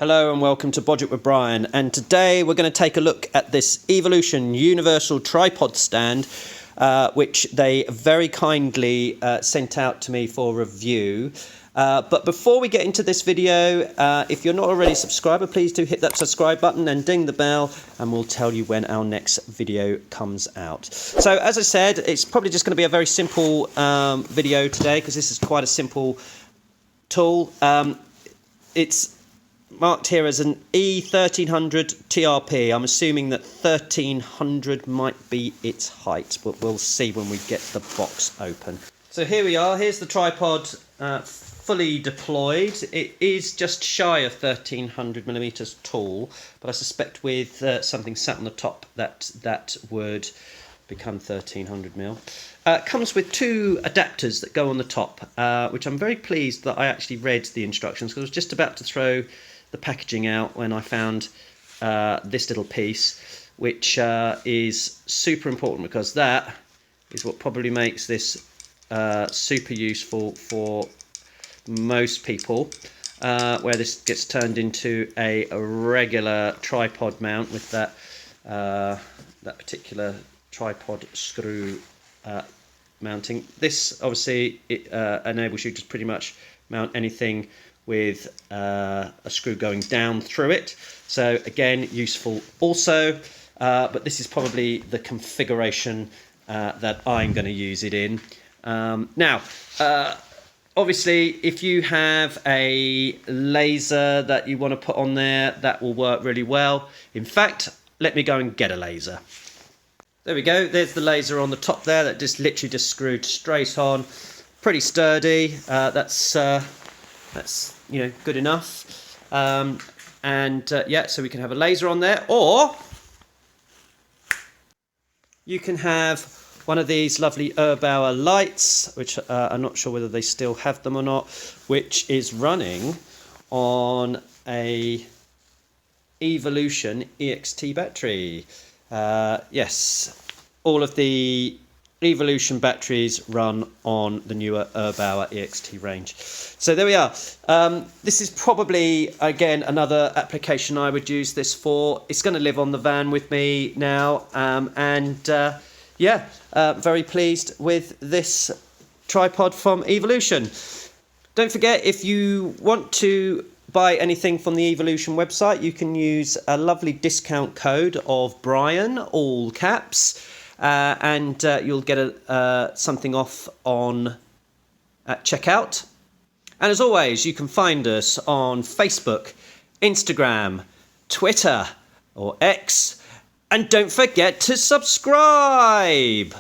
Hello and welcome to Bodge It with Brian, and today we're going to take a look at this Evolution Universal Tripod Stand which they very kindly sent out to me for review. But before we get into this video, if you're not already a subscriber, please do hit that subscribe button and ding the bell, and we'll tell you when our next video comes out. So as I said, it's probably just going to be a very simple video today, because this is quite a simple tool. It's marked here as an E1300 TRP. I'm assuming that 1300 might be its height, but we'll see when we get the box open. So here we are. Here's the tripod fully deployed. It is just shy of 1300 millimeters tall, but I suspect with something sat on the top that would become 1300 mil. Comes with two adapters that go on the top, which I'm very pleased that I actually read the instructions, because I was just about to throw the packaging out when I found this little piece, which is super important, because that is what probably makes this super useful for most people, where this gets turned into a regular tripod mount with that particular tripod screw mounting. This obviously enables you to pretty much mount anything with a screw going down through it, so again useful also, but this is probably the configuration that I'm going to use it in. Now obviously if you have a laser that you want to put on there, that will work really well. In fact, let me go and get a laser. There we go, there's the laser on the top there, that just literally just screwed straight on. Pretty sturdy. That's you know, good enough. Yeah, so we can have a laser on there, or you can have one of these lovely Erbauer lights, which I'm not sure whether they still have them or not, which is running on a Evolution EXT battery. Yes, all of the Evolution batteries run on the newer Erbauer EXT range. So there we are. This is probably, again, another application I would use this for. It's going to live on the van with me now, yeah, very pleased with this tripod from Evolution. Don't forget, if you want to buy anything from the Evolution website, you can use a lovely discount code of Brian, all caps, and you'll get something off on at checkout. And as always, you can find us on Facebook, Instagram, Twitter, or X, and don't forget to subscribe.